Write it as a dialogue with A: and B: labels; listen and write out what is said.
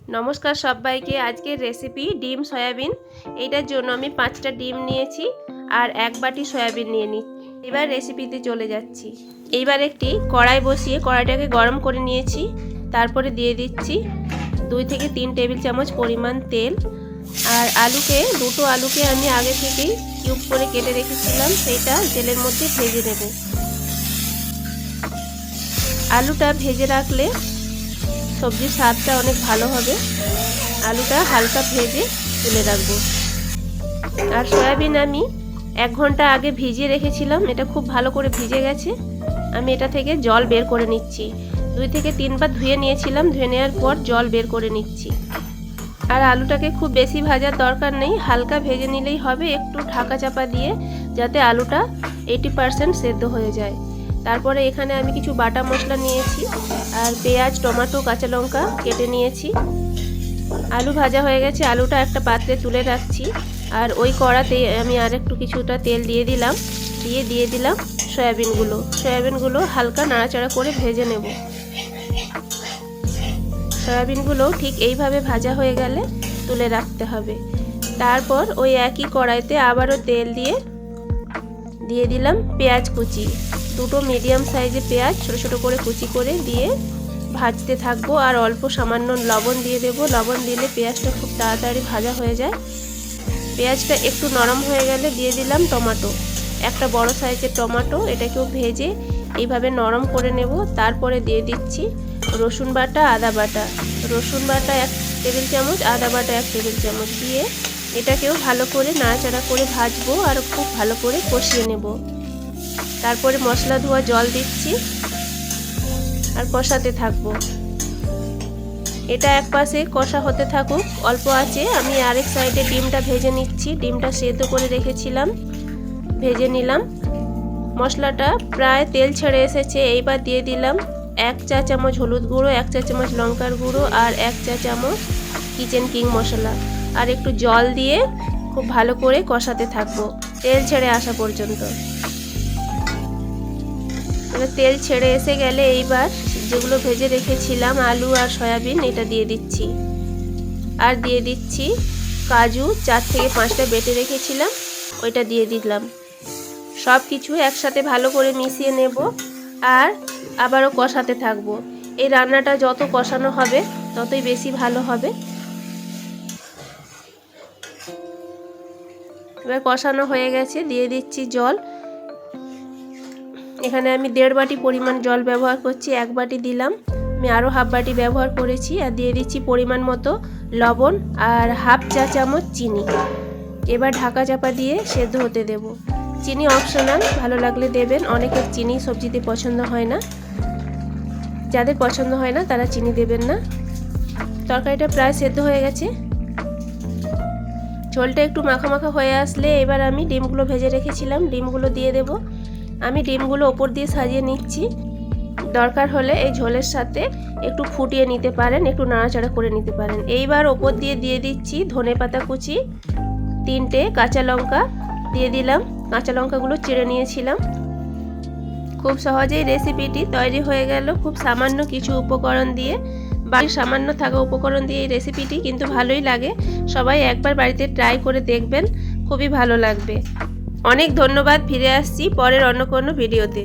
A: নমস্কার সবাইকে। আজকের রেসিপি ডিম সয়াবিন। এইটার জন্য আমি 5টা ডিম নিয়েছি আর 1 বাটি সয়াবিন নিয়ে নিচ্ছি। এবার রেসিপিতে চলে যাচ্ছি। এইবার একটি কড়াই বসিয়ে কড়াইটাকে গরম করে নিয়েছি। তারপরে দিয়ে দিচ্ছি 2 থেকে 3 টেবিল চামচ পরিমাণ তেল। আর দুটো আলুকে আমি আগে থেকেই কিউব করে কেটে রেখেছিলাম, সেইটা তেলের মধ্যে ভেজে নেব। আলুটা ভেজে রাখলে সবজির স্বাদটা অনেক ভালো হবে। আলুটা হালকা ভেজে তুলে রাখবো। আর সয়াবিন আমি 1 ঘন্টা আগে ভিজিয়ে রেখেছিলাম, এটা খুব ভালো করে ভিজে গেছে। আমি এটা থেকে জল বের করে নিচ্ছি। 2 থেকে 3 বার ধুয়ে নিয়েছিলাম, ধুয়ে নেওয়ার পর জল বের করে নিচ্ছি। আর আলুটাকে খুব বেশি ভাজার দরকার নেই, হালকা ভেজে নিলেই হবে, একটু ঢাকা চাপা দিয়ে, যাতে আলুটা 80% সেদ্ধ হয়ে যায়। তারপরে এখানে আমি কিছু বাটা মশলা নিয়েছি আর পেঁয়াজ, টমেটো, কাঁচা লঙ্কা কেটে নিয়েছি। আলু ভাজা হয়ে গেছে, আলুটা একটা পাত্রে তুলে রাখছি। আর ওই কড়াতে আমি আর একটু কিছুটা তেল দিয়ে দিলাম সয়াবিনগুলো হালকা নাড়াচাড়া করে ভেজে নেব। সয়াবিনগুলো ঠিক এইভাবে ভাজা হয়ে গেলে তুলে রাখতে হবে। তারপর ওই একই কড়াইতে আবারও তেল দিয়ে দিলাম পেঁয়াজ কুচি। 2টো মিডিয়াম সাইজের পেঁয়াজ ছোট ছোট করে কুচি করে দিয়ে ভাজতে থাকবো। আর অল্প সামান্য লবণ দিয়ে দেবো। লবণ দিলে পেঁয়াজটা খুব তাড়াতাড়ি ভাজা হয়ে যায়। পেঁয়াজটা একটু নরম হয়ে গেলে দিয়ে দিলাম টমেটো, একটা বড় সাইজের টমেটো। এটাকেও ভেজে এইভাবে নরম করে নেব। তারপরে দিয়ে দিচ্ছি রসুন বাটা, আদা বাটা। রসুন বাটা 1 টেবিল চামচ, আদা বাটা 1 টেবিল চামচ দিয়ে এটাকেও ভালো করে নাড়াচাড়া করে ভাজবো আর খুব ভালো করে কষিয়ে নেব। তারপরে মশলা ধোয়া জল দিচ্ছি আর কষাতে থাকবো। এটা এক পাশে কষা হতে থাকুক অল্প আঁচে। আমি আরেক সাইডে ডিমটা ভেজে নিচ্ছি। ডিমটা সেদ্ধ করে রেখেছিলাম, ভেজে নিলাম। মশলাটা প্রায় তেল ছেড়ে এসেছে। এইবার দিয়ে দিলাম 1 চা চামচ হলুদ গুঁড়ো, 1 চা চামচ লঙ্কার গুঁড়ো আর 1 চা চামচ কিচেন কিং মশলা। আর একটু জল দিয়ে খুব ভালো করে কষাতে থাকবো তেল ছেড়ে আসা পর্যন্ত। তেল ছেড়ে এসে গেলে এইবার যেগুলো ভেজে রেখেছিলাম আলু আর সয়াবিন, এটা দিয়ে দিচ্ছি। আর দিয়ে দিচ্ছি কাজু 4 থেকে 5টা বেটে রেখেছিলাম, ওইটা দিয়ে দিলাম। সব কিছু একসাথে ভালো করে মিশিয়ে নেব আর আবারও কষাতে থাকবো। এই রান্নাটা যত কষানো হবে ততই বেশি ভালো হবে। এবার কষানো হয়ে গেছে, দিয়ে দিচ্ছি জল। এখানে আমি 1.5 বাটি পরিমাণ জল ব্যবহার করছি। 1 বাটি দিলাম, আমি আরও হাফ বাটি ব্যবহার করেছি। আর দিয়ে দিচ্ছি পরিমাণ মতো লবণ আর হাফ চা চামচ চিনি। এবার ঢাকা চাপা দিয়ে সেদ্ধ হতে দেব। চিনি অপশনাল, ভালো লাগলে দেবেন। অনেকের চিনি সবজিতে পছন্দ হয় না, যাদের পছন্দ হয় না তারা চিনি দেবেন না। তরকারিটা প্রায় সেদ্ধ হয়ে গেছে। ঝোলটা একটু মাখা মাখা হয়ে আসলে এবার আমি ডিমগুলো ভেজে রেখেছিলাম, ডিমগুলো দিয়ে দেব। আমি ডিমগুলো ওপর দিয়ে সাজিয়ে নিচ্ছি। দরকার হলে এই ঝোলের সাথে একটু ফুটিয়ে নিতে পারেন, একটু নাড়াচাড়া করে নিতে পারেন। এইবার ওপর দিয়ে দিচ্ছি ধনেপাতা কুচি, 3টে কাঁচা লঙ্কা দিয়ে দিলাম। কাঁচা লঙ্কাগুলো চিড়ে নিয়েছিলাম। খুব সহজেই রেসিপিটি তৈরি হয়ে গেল, খুব সামান্য কিছু উপকরণ দিয়ে। বাড়ির সামান্য থাকা উপকরণ দিয়ে এই রেসিপিটি কিন্তু ভালোই লাগে। সবাই একবার বাড়িতে ট্রাই করে দেখবেন, খুবই ভালো লাগবে। অনেক ধন্যবাদ। ফিরে আসছি পরের অন্য কোনো ভিডিওতে।